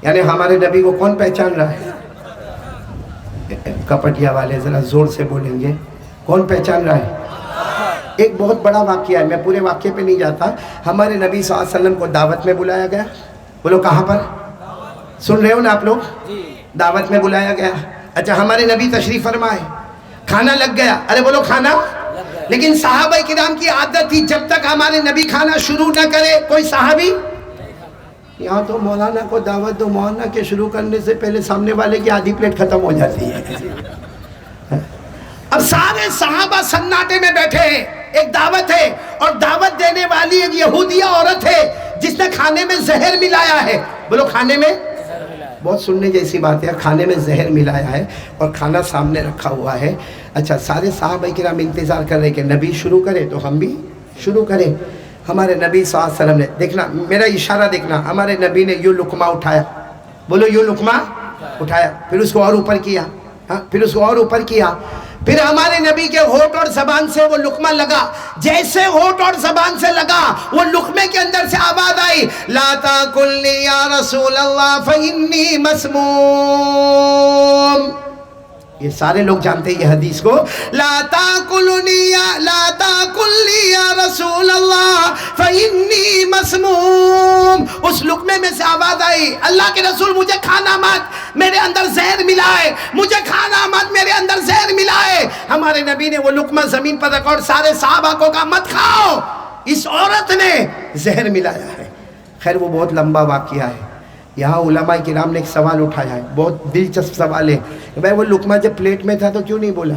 یعنی ہمارے نبی کو کون پہچان رہا ہے؟ کپٹیا والے ذرا زور سے بولیں گے، کون پہچان رہا ہے؟ ایک بہت بڑا واقعہ ہے، میں پورے واقعے پہ نہیں جاتا. ہمارے نبی صلی اللہ علیہ وسلم کو دعوت میں بلایا گیا. بولو کہاں پر؟ سن رہے ہو نا آپ لوگ؟ دعوت میں بلایا گیا. اچھا ہمارے نبی تشریف فرمائے، کھانا لگ گیا. ارے بولو کھانا. لیکن صحابہ کرام کی عادت تھی جب تک ہمارے نبی کھانا شروع نہ کرے کوئی صحابی. یہاں تو مولانا کو دعوت دو، مولانا کے شروع کرنے سے پہلے سامنے والے کی آدھی پلیٹ ختم ہو جاتی ہے. اب سارے صحابہ سناٹے میں بیٹھے ہیں، ایک دعوت ہے اور دعوت دینے والی ایک یہودیہ عورت ہے جس نے کھانے میں زہر ملایا ہے. بولو کھانے میں، بہت سننے جیسی بات ہے، کھانے میں زہر ملایا ہے اور کھانا سامنے رکھا ہوا ہے. اچھا سارے صحابہ کرام انتظار کر رہے کہ نبی شروع کرے تو ہم بھی شروع کریں. ہمارے نبی صلی اللہ علیہ وسلم نے، دیکھنا میرا اشارہ دیکھنا، ہمارے نبی نے یوں لقمہ اٹھایا. بولو یوں لقمہ اٹھایا، پھر اس کو اور اوپر کیا، پھر اس کو اور اوپر کیا. پھر ہمارے نبی کے ہونٹ اور زبان سے وہ لقمہ لگا. جیسے ہونٹ اور زبان سے لگا وہ لقمے کے اندر سے آواز آئی، لا تاکلنی یا رسول اللہ فإنی مسموم. یہ سارے لوگ جانتے ہیں یہ حدیث کو. لا تاکلنی یا رسول اللہ فإنی مسموم. اس لقمے میں سے آواز آئی، اللہ کے رسول مجھے کھانا مت، میرے اندر زہر ملا ہے، مجھے کھانا مت، میرے اندر زہر ملا ہے. ہمارے نبی نے وہ لقمہ زمین پر رکھا اور سارے صحابہ کو کہا مت کھاؤ، اس عورت نے زہر ملایا ہے. خیر وہ بہت لمبا واقعہ ہے. یہاں علماء کرام نے ایک سوال اٹھایا ہے، بہت دلچسپ سوال ہے. بھائی وہ لقمہ جب پلیٹ میں تھا تو کیوں نہیں بولا؟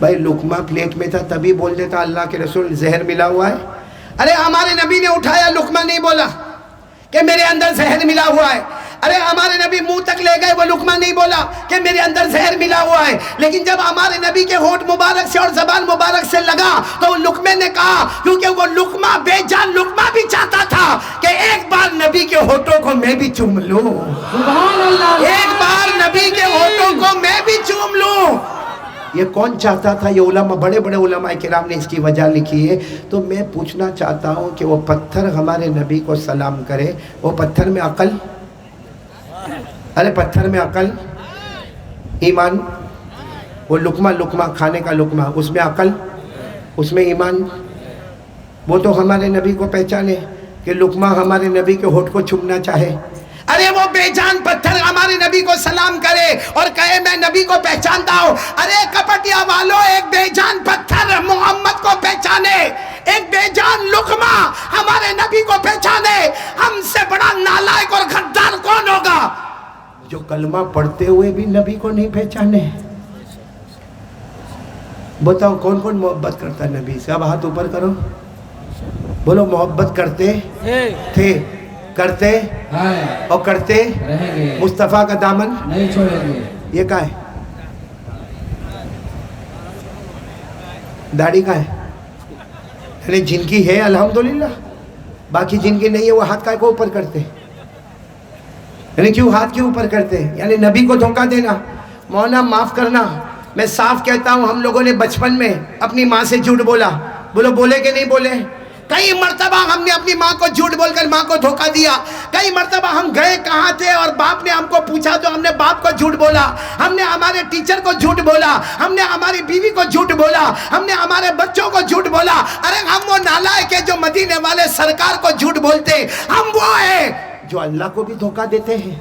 بھائی لقمہ پلیٹ میں تھا تبھی بول دیتا اللہ کے رسول زہر ملا ہوا ہے. ارے ہمارے نبی نے اٹھایا لقمہ نہیں بولا کہ میرے اندر زہر ملا ہوا ہے. ارے ہمارے نبی منہ تک لے گئے، وہ لقمہ نہیں بولا کہ میرے اندر زہر ملا ہوا ہے. لیکن جب ہمارے نبی کے ہونٹ مبارک سے اور زبان مبارک سے لگا تو وہ لقمے نے کہا، کیونکہ وہ لقمہ بے جان لقمہ بھی چاہتا تھا کہ ایک بار نبی کے ہونٹوں کو میں بھی چوم لوں، ایک بار نبی کے ہونٹوں کو میں بھی چوم لوں. یہ کون چاہتا تھا؟ یہ علماء، بڑے بڑے علماء کرام نے اس کی وجہ لکھی ہے. تو میں پوچھنا چاہتا ہوں کہ وہ پتھر ہمارے نبی کو سلام کرے، وہ پتھر میں عقل؟ ارے پتھر میں عقل، ایمان؟ وہ لقمہ کھانے کا لقمہ، اس میں عقل، اس میں ایمان؟ وہ تو ہمارے نبی کو پہچانے کہ لقمہ ہمارے نبی کے ہونٹ کو چومنا چاہے. ارے وہ بے جان پتھر ہمارے نبی کو سلام کرے اور کہے میں نبی کو پہچانتا ہوں. ارے کپٹیا والوں، ایک بے جان پتھر محمد کو پہچانے، ایک بے جان لقمہ ہمارے نبی کو پہچانے. ہم سے بڑا نالائق اور غدار کون ہوگا جو کلمہ پڑھتے ہوئے بھی نبی کو نہیں پہچانے؟ بتاؤ کون کون محبت کرتا ہے نبی سے؟ اب ہاتھ اوپر کرو، بولو محبت کرتے تھے، کرتے اور کرتے رہیں گے، مصطفیٰ کا دامن نہیں چھوڑیں گے. یہ کہاں ہے؟ داڑھی کہاں ہے؟ یعنی جن کی ہے الحمدللہ، باقی جن کی نہیں ہے وہ ہاتھ کا کو اوپر کرتے. یعنی کیوں ہاتھ کے اوپر کرتے؟ یعنی نبی کو دھوکہ دینا. مولانا معاف کرنا، میں صاف کہتا ہوں ہم لوگوں نے بچپن میں اپنی ماں سے جھوٹ بولا. بولو بولے کہ نہیں بولے؟ کئی مرتبہ ہم نے اپنی ماں کو جھوٹ بول کر ماں کو دھوکہ دیا. کئی مرتبہ ہم گئے کہاں تھے اور باپ نے ہم کو پوچھا تو ہم نے باپ کو جھوٹ بولا. ہم نے ہمارے ٹیچر کو جھوٹ بولا، ہم نے ہماری بیوی کو جھوٹ بولا، ہم نے ہمارے بچوں کو جھوٹ بولا. ارے ہم وہ نالائق ہیں جو مدینے والے سرکار کو جھوٹ بولتے. ہم وہ ہیں جو اللہ کو بھی دھوکہ دیتے ہیں.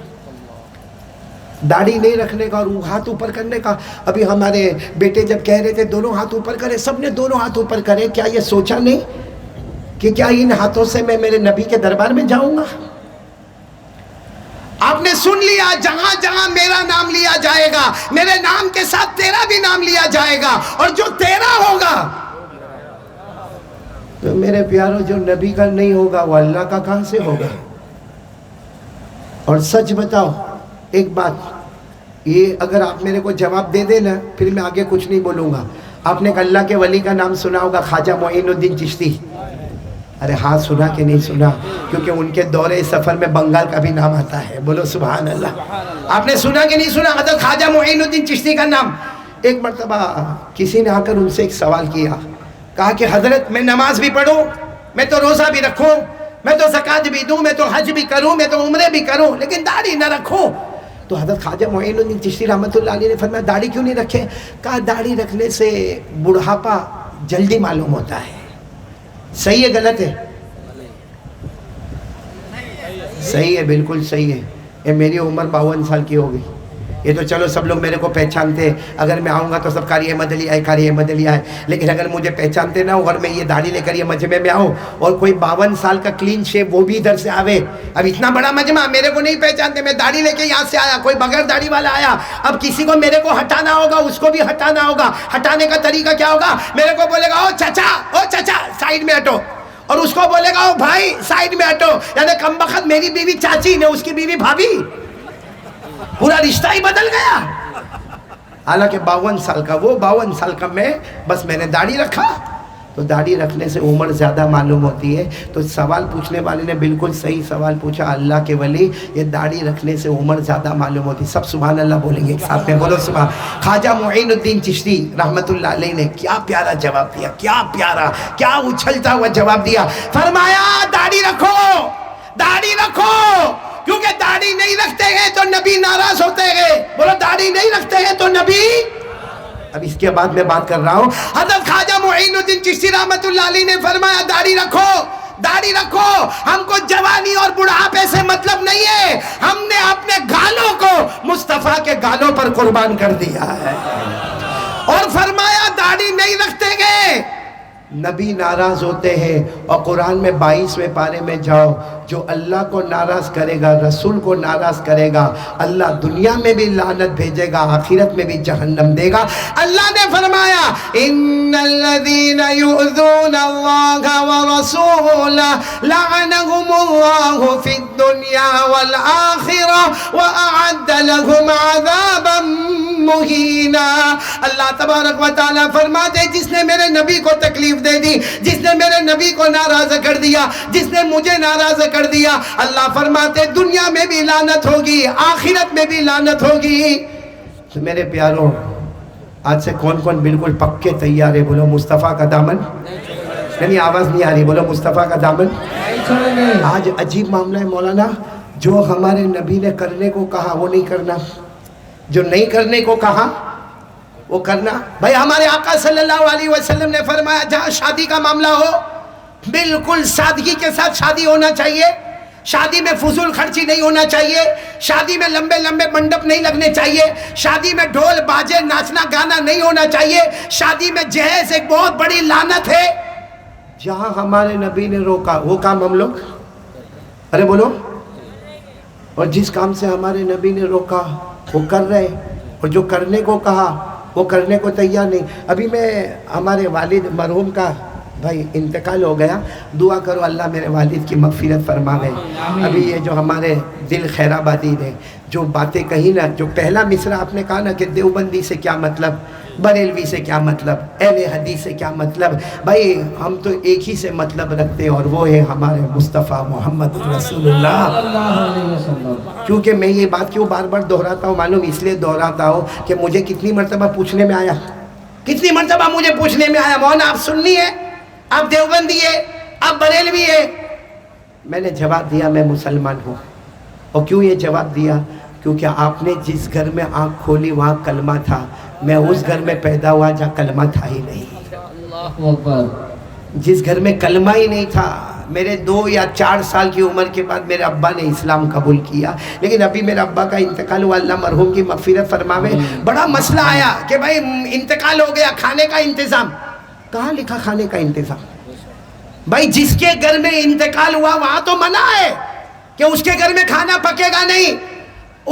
داڑھی نہیں رکھنے کا اور ہاتھ اوپر کرنے کا. ابھی ہمارے بیٹے جب کہہ رہے تھے دونوں ہاتھ اوپر کرے، سب نے دونوں ہاتھ اوپر کرے. کیا یہ سوچا نہیں کہ کیا ان ہاتھوں سے میں میرے نبی کے دربار میں جاؤں گا؟ آپ نے سن لیا، جہاں جہاں میرا نام لیا جائے گا میرے نام کے ساتھ تیرا بھی نام لیا جائے گا، اور جو تیرا ہوگا تو میرے پیاروں جو نبی کا نہیں ہوگا وہ اللہ کا کہاں سے ہوگا؟ اور سچ بتاؤ ایک بات، یہ اگر آپ میرے کو جواب دے دیں نا پھر میں آگے کچھ نہیں بولوں گا. آپ نے اللہ کے ولی کا نام سنا ہوگا، خواجہ معین الدین چشتی. ارے ہاں سنا کہ نہیں سنا؟ کیونکہ ان کے دورے سفر میں بنگال کا بھی نام آتا ہے. بولو سبحان اللہ. آپ نے سنا کہ نہیں سنا حضرت خواجہ معین الدین چشتی کا نام؟ ایک مرتبہ کسی نے آ کر ان سے ایک سوال کیا، کہا کہ حضرت میں نماز بھی پڑھوں، میں تو روزہ بھی رکھوں، میں تو زکوٰۃ بھی دوں، میں تو حج بھی کروں، میں تو عمرے بھی کروں، لیکن داڑھی نہ رکھوں۔ تو حضرت خواجہ معین الدین چشتی رحمۃ اللہ علیہ نے فرمایا داڑھی کیوں نہیں رکھے؟ کہا داڑھی رکھنے سے بڑھاپا جلدی معلوم ہوتا ہے۔ صحیح ہے غلط ہے؟ صحیح ہے، بالکل صحیح ہے۔ یہ میری عمر 52 سال کی ہو گئی، یہ تو چلو سب لوگ میرے کو پہچانتے، اگر میں آؤں گا تو سب قاری احمد علی آئے، قاری احمد علی آئے، لیکن اگر مجھے پہچانتے نہ ہو اور میں یہ داڑھی لے کر یہ مجمع میں آؤں اور کوئی 52 سال کا کلین شیپ وہ بھی ادھر سے آوے، اب اتنا بڑا مجمع میرے کو نہیں پہچانتے، میں داڑھی لے کے یہاں سے آیا، کوئی بغیر داڑھی والا آیا، اب کسی کو میرے کو ہٹانا ہوگا، اس کو بھی ہٹانا ہوگا۔ ہٹانے کا طریقہ کیا ہوگا؟ میرے کو بولے گا او چچا سائیڈ میں ہٹو، اور اس کو بولے گا او بھائی سائیڈ میں ہٹو، یعنی کم بخت میری بیوی چاچی نے اس کی بیوی بھابھی، پورا رشتہ ہی بدل گیا۔ حالانکہ 52 سال کا وہ، 52 سال کا میں نے داڑھی رکھا۔ تو داڑھی رکھنے سے عمر زیادہ معلوم ہوتی ہے۔ تو سوال پوچھنے والے نے بالکل صحیح سوال پوچھا، اللہ کے ولی یہ داڑھی رکھنے سے عمر زیادہ معلوم ہوتی ہے۔ سب سبحان اللہ بولیں گے ایک ساتھ میں، بولو سبحان۔ خواجہ معین الدین چشتی رحمت اللہ علیہ نے کیا پیارا جواب دیا، کیا پیارا، کیا اچھلتا ہوا جواب دیا۔ فرمایا داڑھی رکھو، داڑھی رکھو، کیونکہ داڑھی نہیں رکھتے ہیں تو نبی ناراض ہوتے ہیں۔ بولو داڑھی نہیں رکھتے ہیں تو نبی۔ اب اس کے بعد میں بات کر رہا ہوں، حضرت خواجہ معین الدین چشتی رحمت اللہ علیہ نے فرمایا داڑھی رکھو، داڑھی رکھو، ہم کو جوانی اور بڑھاپے سے مطلب نہیں ہے، ہم نے اپنے گالوں کو مصطفیٰ کے گالوں پر قربان کر دیا ہے۔ اور فرمایا داڑھی نہیں رکھتے گے نبی ناراض ہوتے ہیں۔ اور قرآن میں 22ویں پارے میں جاؤ، جو اللہ کو ناراض کرے گا، رسول کو ناراض کرے گا، اللہ دنیا میں بھی لعنت بھیجے گا، آخرت میں بھی جہنم دے گا۔ اللہ نے فرمایا ان الذین یؤذون اللہ ورسولہ لعنہم اللہ فی الدنیا والآخرہ واعد لہم عذابا مہینا۔ اللہ تبارک و تعالیٰ فرماتے جس نے میرے نبی کو تکلیف دے دی، جس نے میرے نبی کو ناراض کر دیا، جس نے مجھے ناراض کر دیا، اللہ فرماتے دنیا میں بھی لعنت ہوگی، آخرت میں بھی لعنت ہوگی۔ تو میرے پیاروں، آج سے کون کون بالکل پکے تیار ہے؟ بولو مصطفیٰ کا دامن، یعنی آواز نہیں آ رہی، بولو مصطفیٰ کا دامن۔ آج عجیب معاملہ ہے مولانا، جو ہمارے نبی نے کرنے کو کہا وہ نہیں کرنا، جو نہیں کرنے کو کہا وہ کرنا۔ بھائی ہمارے آقا صلی اللہ علیہ وسلم نے فرمایا جہاں شادی کا معاملہ ہو بالکل سادگی کے ساتھ شادی ہونا چاہیے، شادی میں فضول خرچی نہیں ہونا چاہیے، شادی میں لمبے لمبے منڈپ نہیں لگنے چاہیے، شادی میں ڈھول باجے ناچنا گانا نہیں ہونا چاہیے، شادی میں جہیز ایک بہت بڑی لعنت ہے۔ جہاں ہمارے نبی نے روکا وہ کام ہم لوگ، ارے بولو، اور جس کام سے ہمارے نبی نے روکا وہ کر رہے، اور جو کرنے کو کہا وہ کرنے کو تیار نہیں۔ ابھی میں ہمارے والد مرحوم کا بھائی انتقال ہو گیا، دعا کرو اللہ میرے والد کی مغفرت فرماوے۔ ابھی یہ جو ہمارے دل خیرآبادی نے جو باتیں کہی نا، جو پہلا مصرع آپ نے کہا نا کہ دیوبندی سے کیا مطلب، بریلوی سے کیا مطلب، اہل حدیث سے کیا مطلب، بھائی ہم تو ایک ہی سے مطلب رکھتے اور وہ ہے ہمارے مصطفیٰ محمد رسول اللہ۔ کیونکہ میں یہ بات کیوں بار بار دہراتا ہوں معلوم اس لیے دہراتا ہوں کہ مجھے کتنی مرتبہ پوچھنے میں آیا، کتنی مرتبہ مجھے پوچھنے میں آیا مولانا آپ سنی ہے، آپ دیوبندی ہے، آپ بریلوی ہے۔ میں نے جواب دیا میں مسلمان ہوں۔ اور کیوں یہ جواب دیا؟ کیونکہ آپ نے جس گھر میں آنکھ کھولی وہاں کلمہ تھا، میں اس گھر میں پیدا ہوا جہاں کلمہ تھا ہی نہیں۔ جس گھر میں کلمہ ہی نہیں تھا، میرے 2 یا 4 سال کی عمر کے بعد میرے ابا نے اسلام قبول کیا، لیکن ابھی میرے ابا کا انتقال ہوا، اللہ مرحوم کی مغفرت فرماوے۔ بڑا مسئلہ آیا کہ بھائی انتقال ہو گیا، کھانے کا انتظام کہاں لکھا؟ کھانے کا انتظام بھائی جس کے گھر میں انتقال ہوا وہاں تو منع ہے کہ اس کے گھر میں کھانا پکے گا نہیں،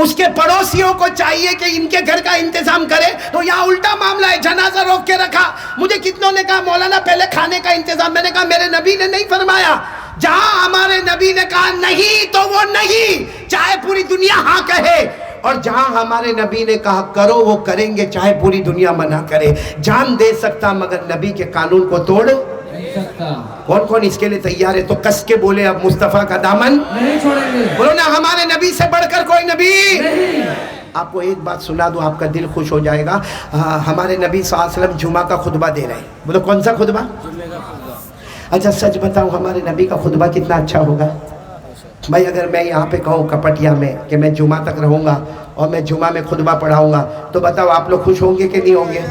اس کے پڑوسیوں کو چاہیے کہ ان کے گھر کا انتظام کرے۔ تو یہاں الٹا معاملہ ہے، جنازہ روک کے رکھا۔ مجھے کتنوں نے کہا مولانا پہلے کھانے کا انتظام، میں نے کہا میرے نبی نے نہیں فرمایا، جہاں ہمارے نبی نے کہا نہیں تو وہ نہیں، چاہے پوری دنیا ہاں کہے، اور جہاں ہمارے نبی نے کہا کرو وہ کریں گے، چاہے پوری دنیا منع کرے۔ جان دے سکتا مگر نبی کے قانون کو توڑ نہیں سکتا۔ کون کون اس کے لیے تیار ہے؟ تو کس کے بولے اب مصطفیٰ کا دامن نہیں چھوڑیں گے۔ بولو نا ہمارے نبی سے بڑھ کر کوئی نبی نہیں۔ آپ کو ایک بات سنا دو، آپ کا دل خوش ہو جائے گا۔ ہمارے نبی صلی اللہ علیہ وسلم جمعہ کا خطبہ دے رہے ہیں، بولو کون سا خطبہ؟ اچھا سچ بتاؤں ہمارے نبی کا خطبہ کتنا اچھا ہوگا؟ بھائی اگر میں یہاں پہ کہوں کپٹیا میں کہ میں جمعہ تک رہوں گا اور میں جمعہ میں خطبہ پڑھاؤں گا تو بتاؤ آپ لوگ خوش ہوں گے کہ نہیں ہوں گے؟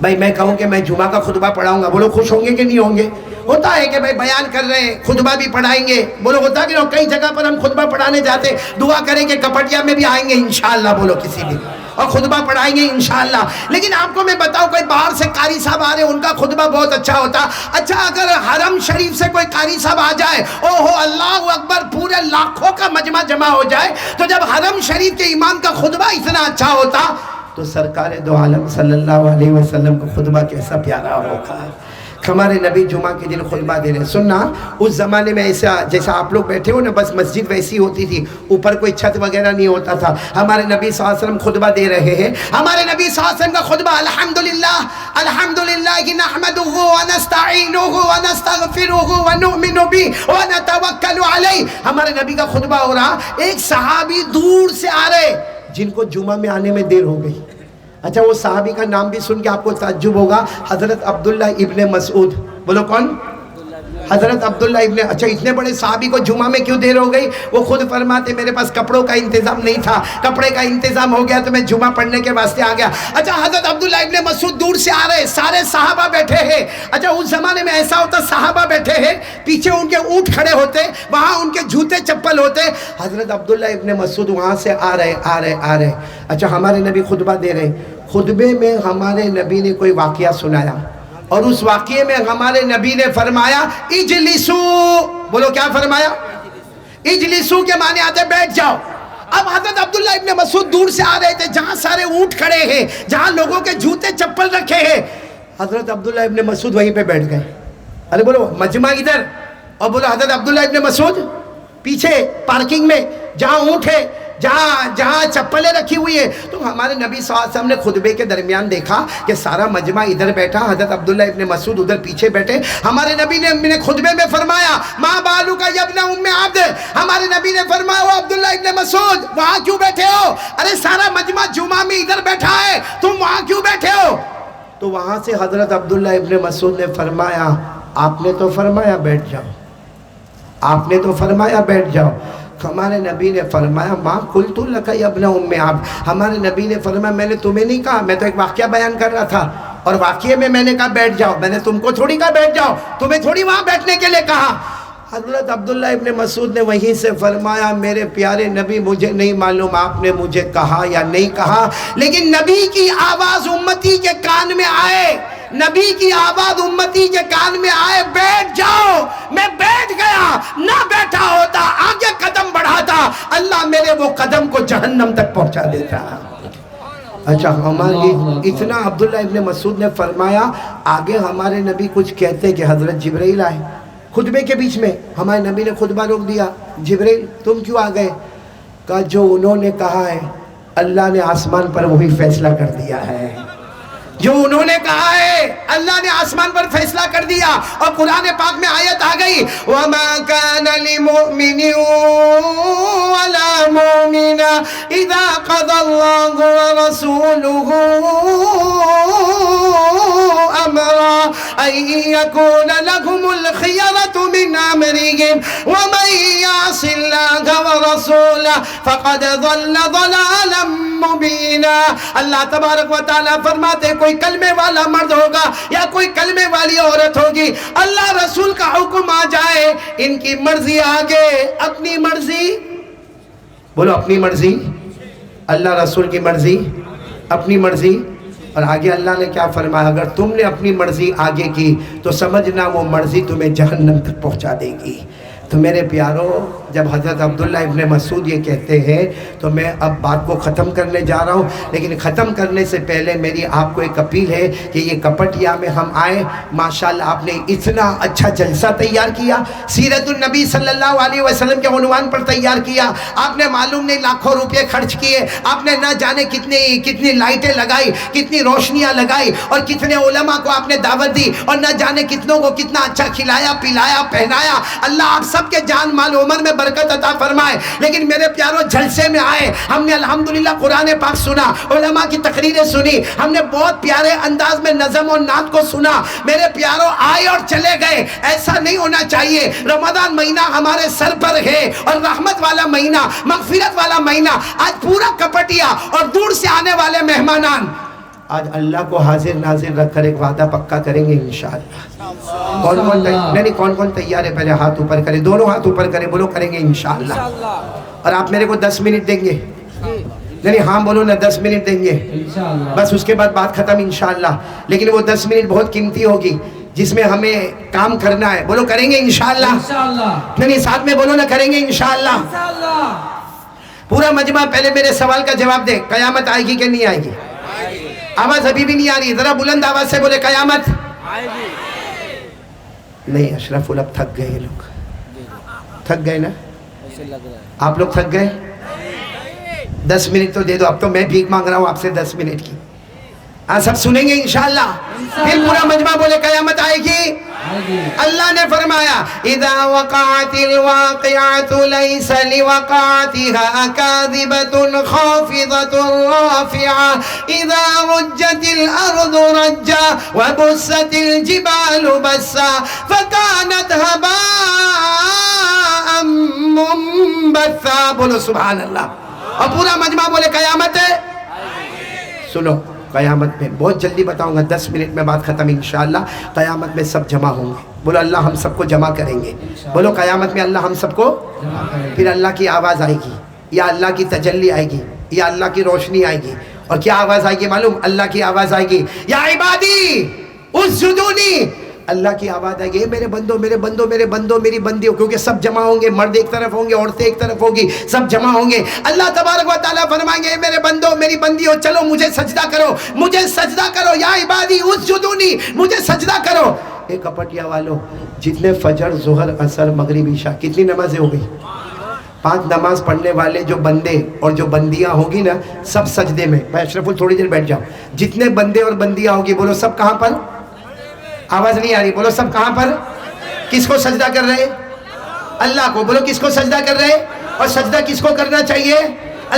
بھائی میں کہوں کہ میں جمعہ کا خطبہ پڑھاؤں گا، بولو خوش ہوں گے کہ نہیں ہوں گے؟ ہوتا ہے کہ بھائی بیان کر رہے ہیں خطبہ بھی پڑھائیں گے، بولو ہوتا ہے کہ کئی جگہ پر ہم خطبہ پڑھانے جاتے، دعا کریں کہ کپٹیا میں بھی آئیں گے انشاءاللہ، بولو کسی بھی، اور خطبہ پڑھائیں گے انشاءاللہ۔ لیکن آپ کو میں بتاؤں کوئی باہر سے قاری صاحب آ رہے ان کا خطبہ بہت اچھا ہوتا۔ اچھا اگر حرم شریف سے کوئی قاری صاحب آ جائے، اوہو اللہ اکبر، پورے لاکھوں کا مجمع جمع ہو جائے، تو جب حرم شریف کے امام کا خطبہ اتنا اچھا ہوتا تو سرکار دو عالم صلی اللہ علیہ وسلم کو خطبہ کیسا پیارا ہوگا۔ ہمارے نبی جمعہ کے دن خطبہ دے رہے، سننا اس زمانے میں ایسا جیسا آپ لوگ بیٹھے ہو نا، بس مسجد ویسی ہوتی تھی، اوپر کوئی چھت وغیرہ نہیں ہوتا تھا۔ ہمارے نبی صلی اللہ علیہ وسلم خطبہ دے رہے ہیں، ہمارے نبی صلی اللہ علیہ وسلم کا خطبہ الحمدللہ الحمدللہ نحمدہ ونستعینہ ونستغفرہ ونؤمن بہ ونتوکل علیہ، ہمارے نبی کا خطبہ ہو رہا، ایک صحابی دور سے آ رہے جن کو جمعہ میں آنے میں دیر ہو گئی۔ اچھا وہ صحابی کا نام بھی سن کے آپ کو تعجب ہوگا، حضرت عبداللہ ابن مسعود، بولو کون؟ حضرت عبداللہ ابن، اچھا اتنے بڑے صحابی کو جمعہ میں کیوں دیر ہو گئی؟ وہ خود فرماتے میرے پاس کپڑوں کا انتظام نہیں تھا، کپڑے کا انتظام ہو گیا تو میں جمعہ پڑھنے کے واسطے آ گیا۔ اچھا حضرت عبداللہ ابن مسعود دور سے آ رہے، سارے صحابہ بیٹھے ہیں۔ اچھا اس زمانے میں ایسا ہوتا صحابہ بیٹھے ہیں، پیچھے ان کے اونٹ کھڑے ہوتے، وہاں ان کے جوتے چپل ہوتے، حضرت عبداللہ ابن مسعود وہاں سے آ رہے۔ اچھا ہمارے نبی خطبہ دے رہے، خطبے میں ہمارے نبی نے کوئی واقعہ سنایا، اور اس واقعے میں ہمارے نبی نے فرمایا اجلسو، بولو کیا فرمایا؟ اجلسو کے معنی آتے بیٹھ جاؤ۔ اب حضرت عبداللہ ابن مسعود دور سے آ رہے تھے، جہاں سارے اونٹ کھڑے ہیں، جہاں لوگوں کے جوتے چپل رکھے ہیں، حضرت عبداللہ ابن مسعود وہیں پہ بیٹھ گئے۔ ارے بولو مجمع ادھر، اور بولو حضرت عبداللہ ابن مسعود پیچھے پارکنگ میں جہاں اونٹ ہے، جہاں چپلیں رکھی ہوئی ہیں۔ تو ہمارے نبی صلی اللہ علیہ وسلم نے خطبے کے درمیان دیکھا کہ سارا مجمع ادھر بیٹھا، حضرت عبداللہ ابن مسعود ادھر پیچھے بیٹھے۔ ہمارے نبی نے خطبے میں فرمایا ما بالک یا ابن ام عبد، ہمارے نبی نے فرمایا وہ عبداللہ ابن مسعود وہاں کیوں بیٹھے ہو؟ ارے سارا مجمع جمعہ میں ادھر بیٹھا ہے، تم وہاں کیوں بیٹھے ہو؟ تو وہاں سے حضرت عبداللہ ابن مسعود نے فرمایا آپ نے تو فرمایا بیٹھ جاؤ، آپ نے تو فرمایا بیٹھ جاؤ۔ ہمارے نبی نے فرمایا ما قلت لک یا ابن ام عبد، ہمارے نبی نے فرمایا میں نے تمہیں نہیں کہا، میں تو ایک واقعہ بیان کر رہا تھا، اور واقعے میں نے کہا بیٹھ جاؤ، میں نے تم کو تھوڑی کہا بیٹھ جاؤ، تمہیں تھوڑی وہاں بیٹھنے کے لیے کہا۔ حضرت عبداللہ ابن مسعود نے وہیں سے فرمایا میرے پیارے نبی مجھے نہیں معلوم آپ نے مجھے کہا یا نہیں کہا، لیکن نبی کی آواز امتی کے کان میں آئے، نبی کی آواز امتی کے کان میں آئے بیٹھ جاؤ، میں بیٹھ گیا، نہ بیٹھا ہوتا آگے قدم بڑھاتا، اللہ میرے وہ قدم کو جہنم تک پہنچا دیتا۔ اچھا ہمارے اتنا عبداللہ ابن مسعود نے فرمایا، آگے ہمارے نبی کچھ کہتے کہ حضرت جبرائیل آئے خطبے کے بیچ میں، ہمارے نبی نے خطبہ روک دیا، جبرائیل تم کیوں آ گئے؟ کہا جو انہوں نے کہا ہے اللہ نے آسمان پر وہی فیصلہ کر دیا ہے، جو انہوں نے کہا ہے اللہ نے آسمان پر فیصلہ کر دیا۔ اور قرآن پاک میں آیت آ گئی وَمَا كَانَ لِمُؤْمِنٍ وَلَا مُؤْمِنَةٍ إِذَا قَضَى اللَّهُ وَرَسُولُهُ أَمْرًا أَن يَكُونَ لَهُمُ الْخِيَرَةُ مِنْ أَمْرِهِمْ وَمَن يَعْصِ اللَّهَ وَرَسُولَهُ فَقَدْ ضَلَّ ضَلَالًا مُبِينًا۔ اللہ تبارک و تعالیٰ فرماتے کوئی کلمے والا مرد ہوگا یا کوئی کلمے والی عورت ہوگی، اللہ رسول کا حکم آ جائے، ان کی مرضی آگے، اپنی مرضی، بولو اپنی مرضی، اللہ رسول کی مرضی، اپنی مرضی، اور آگے اللہ نے کیا فرمایا اگر تم نے اپنی مرضی آگے کی تو سمجھنا وہ مرضی تمہیں جہنم تک پہنچا دے گی۔ تو میرے پیارو جب حضرت عبداللہ ابن مسعود یہ کہتے ہیں تو میں اب بات کو ختم کرنے جا رہا ہوں، لیکن ختم کرنے سے پہلے میری آپ کو ایک اپیل ہے کہ یہ کپٹیا میں ہم آئے، ماشاءاللہ آپ نے اتنا اچھا جلسہ تیار کیا، سیرت النبی صلی اللہ علیہ وسلم کے عنوان پر تیار کیا، آپ نے معلوم نہیں لاکھوں روپے خرچ کیے، آپ نے نہ جانے کتنی لائٹیں لگائی، کتنی روشنیاں لگائی، اور کتنے علماء کو آپ نے دعوت دی، اور نہ جانے کتنوں کو کتنا اچھا کھلایا پلایا پہنایا۔ اللہ آپ سب سب کے جان مال عمر میں برکت عطا فرمائے. لیکن میرے پیاروں جلسے میں آئے, ہم نے الحمدللہ قرآن پاک سنا, علماء کی تقریریں سنی, ہم نے بہت پیارے انداز میں نظم اور نعت کو سنا. میرے پیاروں آئے اور چلے گئے, ایسا نہیں ہونا چاہیے. رمضان مہینہ ہمارے سر پر ہے اور رحمت والا مہینہ, مغفرت والا مہینہ. آج پورا کپٹیا اور دور سے آنے والے مہمانان آج اللہ کو حاضر ناظر رکھ کر ایک وعدہ پکا کریں گے انشاءاللہ. کون کون تیار ہے؟ پہلے ہاتھ اوپر کریں, دونوں ہاتھ اوپر کریں, بولو کریں گے انشاءاللہ. اور آپ میرے کو 10 منٹ دیں گے؟ نہیں ہاں بولو نا, 10 منٹ دیں گے بس, اس کے بعد بات ختم انشاءاللہ. لیکن وہ 10 منٹ بہت قیمتی ہوگی جس میں ہمیں کام کرنا ہے. بولو کریں گے انشاءاللہ. نہیں ساتھ میں بولو نا, کریں گے انشاءاللہ. پورا مجمع پہلے میرے سوال کا جواب دے, قیامت آئے گی کہ نہیں آئے گی؟ آواز ابھی بھی نہیں آ رہی, ذرا بلند آواز سے بولے قیامت آئے گی. نہیں اشرف اب تھک گئے, یہ لوگ تھک گئے نا, آپ لوگ تھک گئے. 10 منٹ تو دے دو, اب تو میں بھیک مانگ رہا ہوں آپ سے 10 منٹ کی. سب سنیں گے انشاءاللہ. پھر پورا مجمع بولے قیامت آئے گی. اللہ نے فرمایا اذا وقعت الواقعۃ لیس لوقعتها کاذبۃ خافضۃ رافعہ اذا رجت الارض رجا وبست الجبال بسا فكانت هباء منبثا. بولو سبحان اللہ. اور پورا مجمع بولے قیامت ہے. سنو قیامت میں بہت جلدی بتاؤں گا, 10 منٹ میں بات ختم انشاءاللہ. قیامت میں سب جمع ہوں گے. بولو اللہ ہم سب کو جمع کریں گے. بولو قیامت میں اللہ ہم سب کو. پھر اللہ کی آواز آئے گی, یا اللہ کی تجلی آئے گی, یا اللہ کی روشنی آئے گی. اور کیا آواز آئے گی معلوم؟ اللہ کی آواز آئے گی, یا عبادی اسجدونی. اللہ کی آواز آئے گی, میرے بندو میرے بندو میرے بندو میری بندیوں. کیونکہ سب جمع ہوں گے, مرد ایک طرف ہوں گے, عورتیں ایک طرف ہوگی, سب جمع ہوں گے. اللہ تبارک و تعالیٰ فرمائیں گے میرے بندو میری بندیوں چلو مجھے سجدہ کرو, مجھے سجدہ کرو. یا عبادی اسجدونی, مجھے سجدہ کرو. ایک کپٹیا والوں, جتنے فجر ظہر عصر مغرب عشاء کتنی نمازیں ہو گئی؟ 5 نماز پڑھنے والے جو بندے اور جو بندیاں ہوگی نا, سب سجدے میں. بھائی اشرف تھوڑی دیر بیٹھ جاؤ. جتنے بندے اور بندیاں ہوگی بولو سب کہاں پر؟ آواز نہیں آ رہی, بولو سب کہاں پر؟ کس کو سجدہ کر رہے؟ اللہ کو. بولو کس کو سجدہ کر رہے؟ اور سجدہ کس کو کرنا چاہیے؟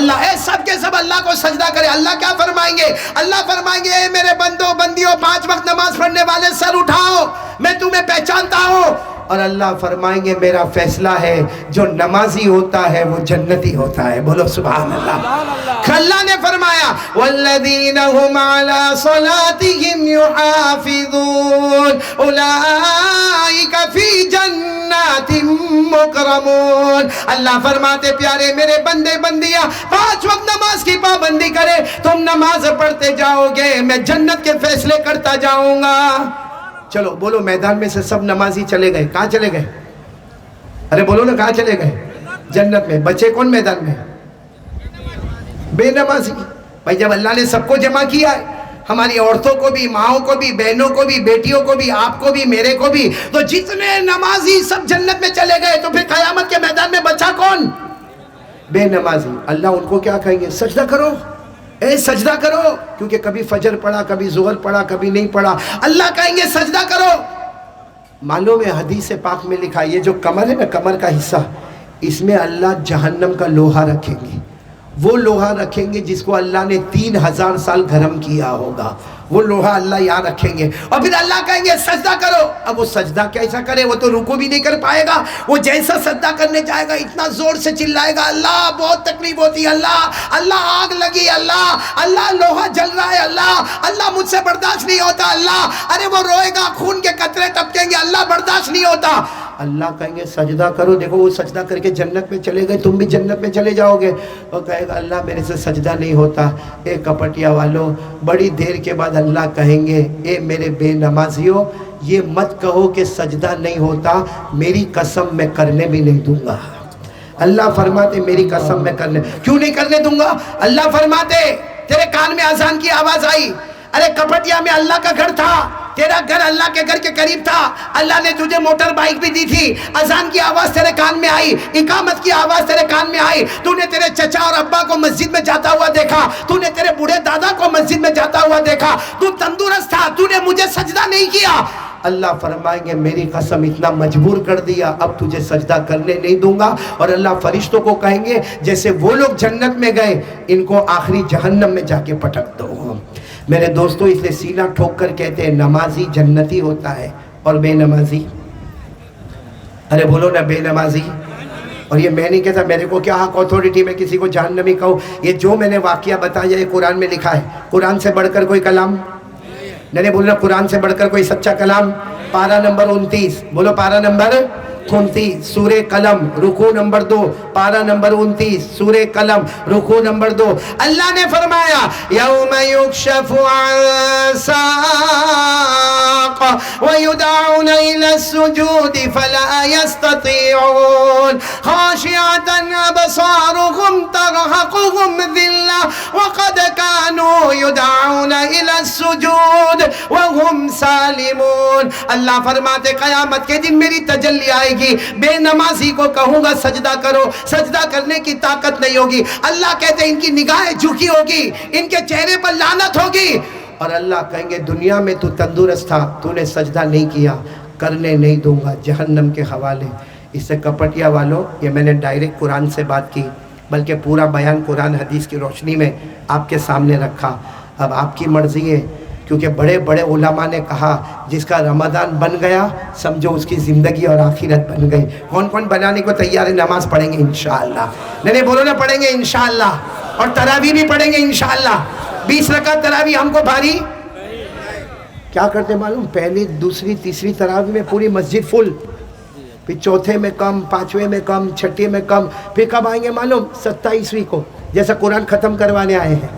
اللہ. اے سب کے سب اللہ کو سجدہ کرے. اللہ کیا فرمائیں گے؟ اللہ فرمائیں گے اے میرے بندوں بندیوں 5 وقت نماز پڑھنے والے سر اٹھاؤ, میں تمہیں پہچانتا ہوں. اور اللہ فرمائیں گے میرا فیصلہ ہے جو نمازی ہوتا ہے وہ جنتی ہوتا ہے. بولو سبحان اللہ. اللہ نے فرمایا والذین هم علی صلاتهم یحافظون اولئک فی جنات مکرمون. اللہ فرماتے پیارے میرے بندے بندیاں 5 وقت نماز کی پابندی کرے, تم نماز پڑھتے جاؤ گے, میں جنت کے فیصلے کرتا جاؤں گا. چلو بولو میدان میں سے سب نمازی چلے گئے, کہاں چلے گئے؟ ارے بولو نا کہاں چلے گئے؟ جنت میں. بچے کون میدان میں؟ بے نمازی. بھائی جب اللہ نے سب کو جمع کیا ہے, ہماری عورتوں کو بھی, ماؤں کو بھی, بہنوں کو بھی, بیٹیوں کو بھی, آپ کو بھی, میرے کو بھی, تو جتنے نمازی سب جنت میں چلے گئے, تو پھر قیامت کے میدان میں بچا کون؟ بے نمازی. اللہ ان کو کیا کہیں گے؟ سجدہ کرو, اے سجدہ کرو. کیونکہ کبھی فجر پڑھا, کبھی ظہر پڑھا, کبھی نہیں پڑھا. اللہ کہیں گے سجدہ کرو. معلوم ہے حدیث پاک میں لکھا, یہ جو کمر ہے نا, کمر کا حصہ, اس میں اللہ جہنم کا لوہا رکھیں گے. وہ لوہا رکھیں گے جس کو اللہ نے 3000 سال گرم کیا ہوگا, وہ لوہا اللہ یہاں رکھیں گے. اور پھر اللہ کہیں گے سجدہ کرو. اب وہ سجدہ کیسا کرے؟ وہ تو رکوع بھی نہیں کر پائے گا. وہ جیسا سجدہ کرنے جائے گا اتنا زور سے چلائے گا, اللہ بہت تکلیف ہوتی ہے, اللہ اللہ آگ لگی, اللہ اللہ لوہا جل رہا ہے, اللہ اللہ مجھ سے برداشت نہیں ہوتا, اللہ. ارے وہ روئے گا, خون کے قطرے ٹپکیں گے, اللہ برداشت نہیں ہوتا. اللہ کہیں گے سجدہ کرو. دیکھو وہ سجدہ کر کے جنت میں چلے گئے, تم بھی جنت میں چلے جاؤ گے. اور کہے گا اللہ میرے سے سجدہ نہیں ہوتا. اے کپٹیا والوں, بڑی دیر کے بعد اللہ کہیں گے اے میرے بے نمازیوں, یہ مت کہو کہ سجدہ نہیں ہوتا, میری قسم میں کرنے بھی نہیں دوں گا. اللہ فرماتے میری قسم میں کرنے, کیوں نہیں کرنے دوں گا؟ اللہ فرماتے تیرے کان میں اذان کی آواز آئی, ارے کپٹیا میں اللہ کا گھر تھا, تیرا گھر اللہ کے گھر کے قریب تھا, اللہ نے تجھے موٹر بائک بھی دی تھی, اذان کی آواز تیرے کان میں آئی, اقامت کی آواز تیرے کان میں آئی, تو نے تیرے چچا اور ابا کو مسجد میں جاتا ہوا دیکھا, تو نے تیرے بوڑھے دادا کو مسجد میں جاتا ہوا دیکھا, تو تندرست تھا, تو نے مجھے سجدہ نہیں کیا. اللہ فرمائیں گے میری قسم اتنا مجبور کر دیا اب تجھے سجدہ کرنے نہیں دوں گا. اور اللہ فرشتوں کو کہیں گے جیسے وہ لوگ جنت میں گئے ان کو آخری جہنم میں جا کے پٹک دو. میرے دوستو اس لیے سینہ ٹھوک کر کہتے ہیں نمازی جنتی ہوتا ہے اور بے نمازی, ارے بولو نا, بے نمازی. اور یہ میں نہیں کہتا, میرے کو کیا حق اتھارٹی میں کسی کو جہنمی کہوں. یہ جو میں نے واقعہ بتایا یہ قرآن میں لکھا ہے. قرآن سے بڑھ کر کوئی کلام نہیں بولنا, قرآن سے بڑھ کر کوئی سچا کلام. پارہ نمبر 29, بولو پارہ نمبر 29 سورہ قلم رکوع نمبر 2, پارہ نمبر 29 سورہ قلم رکوع نمبر 2. اللہ نے فرمایا یوم یکشف عن ساق ویدعون الی السجود فلا یستطیعون خاشعۃ ابصارهم ترہقهم ذلہ وقد كانوا یدعون الی السجود وهم سالمون. اللہ فرماتے قیامت کے دن میری تجلی آئے گی, بے نمازی کو کہوں گا سجدہ کرو, سجدہ کرنے کی طاقت نہیں ہوگی. اللہ کہتے ہیں ان کی نگاہیں جھکی ہوگی, ان کے چہرے پر لعنت ہوگی. اور اللہ کہیں گے دنیا میں تو تندرست تھا, تو نے سجدہ نہیں کیا, کرنے نہیں دوں گا, جہنم کے حوالے. اس سے کپٹیا والوں, یہ میں نے ڈائریکٹ قرآن سے بات کی, بلکہ پورا بیان قرآن حدیث کی روشنی میں آپ کے سامنے رکھا. اب آپ کی مرضی ہے, کیونکہ بڑے بڑے علماء نے کہا جس کا رمضان بن گیا سمجھو اس کی زندگی اور آخرت بن گئی. کون کون بنانے کو تیار ہے؟ نماز پڑھیں گے انشاءاللہ. نہیں بولو نا, پڑھیں گے انشاءاللہ. اور تراویح بھی پڑھیں گے انشاءاللہ. 20 رکعت تراویح ہم کو بھاری کیا کرتے معلوم, پہلی دوسری تیسری تراویح میں پوری مسجد فل, پھر چوتھے میں کم, پانچویں میں کم, چھٹے میں کم. پھر کب آئیں گے معلوم؟ 27ویں کو, جیسا قرآن ختم کروانے آئے ہیں.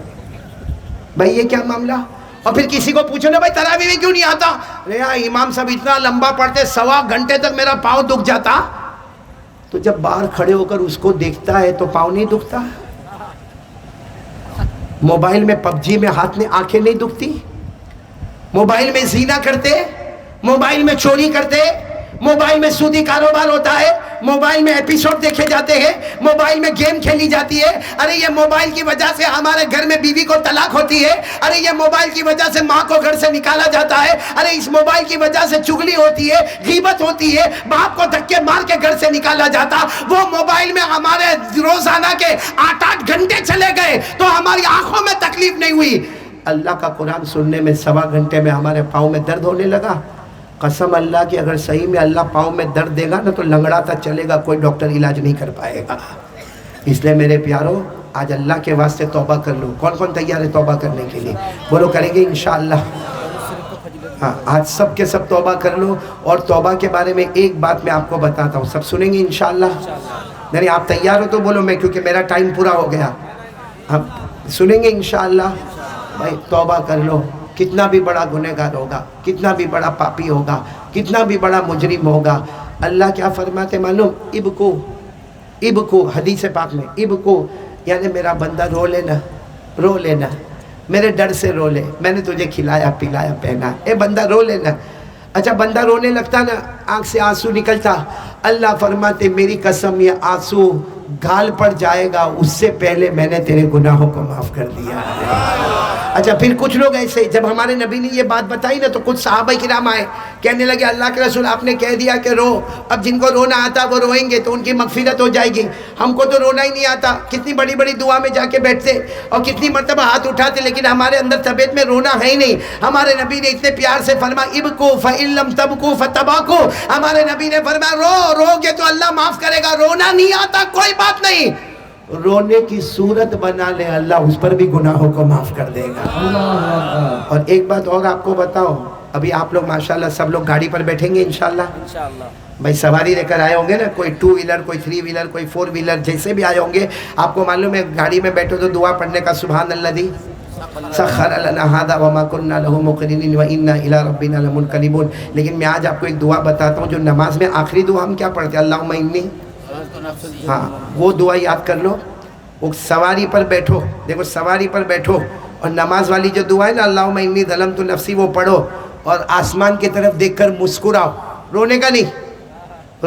بھائی یہ کیا معاملہ؟ اور پھر کسی کو پوچھو نا بھائی تراویح میں کیوں نہیں آتا؟ ارے یار امام صاحب اتنا لمبا پڑھتے 1.25 گھنٹے تک میرا پاؤں دکھ جاتا. تو جب باہر کھڑے ہو کر اس کو دیکھتا ہے تو پاؤں نہیں دکھتا؟ موبائل میں پب جی میں ہاتھ میں آنکھیں نہیں دکھتی؟ موبائل میں زنا کرتے, موبائل میں چوری کرتے, موبائل میں سودی کاروبار ہوتا ہے, موبائل میں ایپیسوڈ دیکھے جاتے ہیں, موبائل میں گیم کھیلی جاتی ہے. ارے یہ موبائل کی وجہ سے ہمارے گھر میں بیوی کو طلاق ہوتی ہے. ارے یہ موبائل کی وجہ سے ماں کو گھر سے نکالا جاتا ہے. ارے اس موبائل کی وجہ سے چغلی ہوتی ہے, غیبت ہوتی ہے, باپ کو دھکے مار کے گھر سے نکالا جاتا. وہ موبائل میں ہمارے روزانہ کے 8 گھنٹے چلے گئے تو ہماری آنکھوں میں تکلیف نہیں ہوئی. اللہ کا قرآن سننے میں 1.25 گھنٹے میں ہمارے پاؤں میں درد ہونے لگا. قسم اللہ کی اگر صحیح میں اللہ پاؤں میں درد دے گا نا تو لنگڑاتا چلے گا, کوئی ڈاکٹر علاج نہیں کر پائے گا. اس لیے میرے پیاروں آج اللہ کے واسطے توبہ کر لو. کون کون تیار ہے توبہ کرنے کے لیے؟ بولو کریں گے انشاءاللہ. ہاں آج سب کے سب توبہ کر لو. اور توبہ کے بارے میں ایک بات میں آپ کو بتاتا ہوں, سب سنیں گے انشاءاللہ. نہیں آپ تیار ہو تو بولو, میں کیونکہ میرا ٹائم پورا ہو گیا. ہم سنیں گے انشاءاللہ. بھائی توبہ کر لو. کتنا بھی بڑا گنہگار ہوگا, کتنا بھی بڑا پاپی ہوگا, کتنا بھی بڑا مجرم ہوگا, اللہ کیا فرماتے معلوم؟ ابکو حدیث پاک میں ابکو یعنی میرا بندہ رو لینا, رو لینا, میرے ڈر سے رو لے, میں نے تجھے کھلایا پلایا پہنا, اے بندہ رو لینا. اچھا بندہ رونے لگتا نا, آنکھ سے آنسو نکلتا, اللہ فرماتے میری قسم یہ آنسو گال پر جائے گا اس سے پہلے میں نے تیرے گناہوں کو معاف کر دیا. اچھا پھر کچھ لوگ ایسے, جب ہمارے نبی نے یہ بات بتائی نا تو کچھ صحابہ کرام آئے, کہنے لگے اللہ کے رسول آپ نے کہہ دیا کہ رو, اب جن کو رونا آتا وہ روئیں گے تو ان کی مغفرت ہو جائے گی, ہم کو تو رونا ہی نہیں آتا. کتنی بڑی بڑی دعا میں جا کے بیٹھتے اور کتنی مرتبہ ہاتھ اٹھاتے, لیکن ہمارے اندر طبیعت میں رونا ہے ہی نہیں. ہمارے نبی نے اتنے پیار سے فرمایا ابکو فإن لم تبکو فتباکو. ہمارے نبی نے فرمایا رو گے تو اللہ معاف کرے گا, رونا نہیں آتا کوئی بات نہیں, رونے کی صورت بنا لے اللہ اس پر بھی گناہوں کو معاف کر دے گا. اور ایک بات اور آپ کو بتاؤ, ابھی آپ لوگ ماشاءاللہ سب لوگ گاڑی پر بیٹھیں گے انشاءاللہ. بھائی سواری لے کر آئے ہوں گے نا, کوئی 2 ویلر, کوئی 3 ویلر, کوئی 4 ویلر, جیسے بھی آئے ہوں گے. آپ کو معلوم ہے گاڑی میں بیٹھو تو دعا پڑھنے کا سبحان الذی سخر لنا ھذا وما كنا له مقرنین وانا الی ربنا لمنقلبون. لیکن میں آج آپ کو ایک دعا بتاتا ہوں جو نماز میں آخری دعا ہم کیا پڑھتے ہیں, اللہم انی, ہاں وہ دعا یاد کر لو. وہ سواری پر بیٹھو, دیکھو سواری پر بیٹھو اور نماز والی جو دعا ہے نا اللہم انی ظلمت نفسی, وہ پڑھو اور آسمان کی طرف دیکھ کر مسکراؤ. رونے کا نہیں,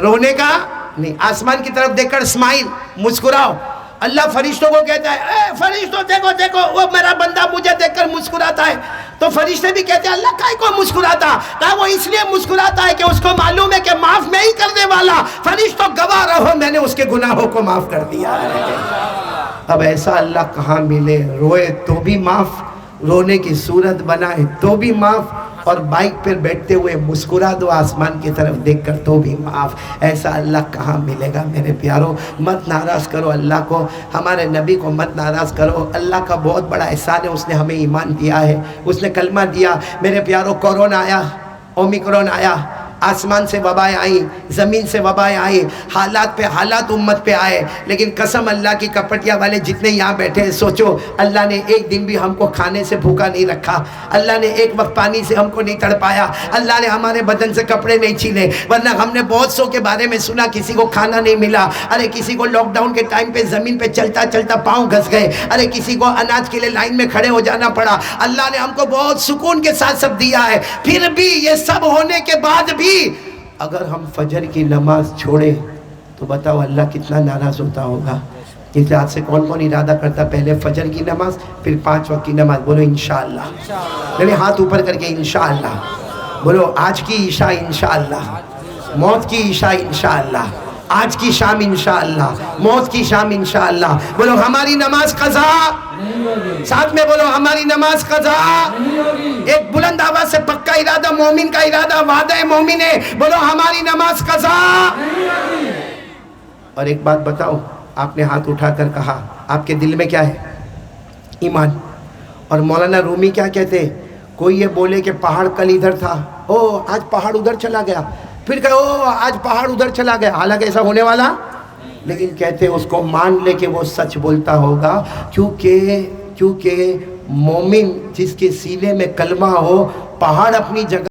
رونے کا نہیں, آسمان کی طرف دیکھ کر اسمائل, مسکراؤ. اللہ فرشتوں کو کہتا ہے اے فرشتوں دیکھو دیکھو وہ میرا بندہ مجھے دیکھ کر مسکراتا ہے. تو فرشتے بھی کہتے ہیں اللہ کائے کو مسکراتا؟ کہا وہ اس لیے مسکراتا ہے کہ اس کو معلوم ہے کہ معاف میں ہی کرنے والا، فرشتوں گواہ رہو میں نے اس کے گناہوں کو معاف کر دیا ہے۔ اب ایسا اللہ کہاں ملے، روئے تو بھی معاف، رونے کی صورت بنائے تو بھی معاف، اور بائک پر بیٹھتے ہوئے مسکرا دو آسمان کی طرف دیکھ کر تو بھی معاف۔ ایسا اللہ کہاں ملے گا میرے پیاروں؟ مت ناراض کرو اللہ کو، ہمارے نبی کو مت ناراض کرو۔ اللہ کا بہت بڑا احسان ہے، اس نے ہمیں ایمان دیا ہے، اس نے کلمہ دیا۔ میرے پیاروں کورونا آیا، اومیکرون آیا، آسمان سے وبائیں آئیں، زمین سے وبائیں آئیں، حالات پہ حالات امت پہ آئے، لیکن قسم اللہ کی کپٹیا والے جتنے یہاں بیٹھے ہیں، سوچو اللہ نے ایک دن بھی ہم کو کھانے سے بھوکا نہیں رکھا، اللہ نے ایک وقت پانی سے ہم کو نہیں تڑپایا، اللہ نے ہمارے بدن سے کپڑے نہیں چھینے، ورنہ ہم نے بہت سو کے بارے میں سنا کسی کو کھانا نہیں ملا، ارے کسی کو لاک ڈاؤن کے ٹائم پہ زمین پہ چلتا چلتا پاؤں گھس گئے، ارے کسی کو اناج کے لیے لائن میں کھڑے ہو جانا پڑا۔ اللہ نے ہم کو بہت سکون کے ساتھ سب دیا ہے، پھر بھی یہ سب ہونے کے بعد بھی اگر ہم فجر کی نماز چھوڑیں تو بتاؤ اللہ کتنا ناراض ہوتا ہوگا۔ اس لحاظ سے کون کون ارادہ کرتا پہلے فجر کی نماز پھر 5 وقت کی نماز؟ بولو انشاءاللہ، میرے ہاتھ اوپر کر کے انشاءاللہ بولو، آج کی عشاء انشاءاللہ، موت کی عشاء انشاءاللہ، آج کی شام انشاءاللہ، موت کی شام انشاءاللہ۔ بولو ہماری نماز قضا، ساتھ میں بولو ہماری نماز قضا۔ ایک بلند آواز سے پکا ارادہ، مومن کا ارادہ، وعدہ مومن ہے، بولو ہماری نماز قضا۔ اور ایک بات بتاؤ، آپ نے ہاتھ اٹھا کر کہا آپ کے دل میں کیا ہے؟ ایمان۔ اور مولانا رومی کیا کہتے ہیں؟ کوئی یہ بولے کہ پہاڑ کل ادھر تھا، او آج پہاڑ ادھر چلا گیا، پھر کہے او آج پہاڑ ادھر چلا گیا، حالانکہ ایسا ہونے والا، لیکن کہتے ہیں اس کو مان لے کہ وہ سچ بولتا ہوگا، کیونکہ مومن جس کے سینے میں کلمہ ہو، پہاڑ اپنی جگہ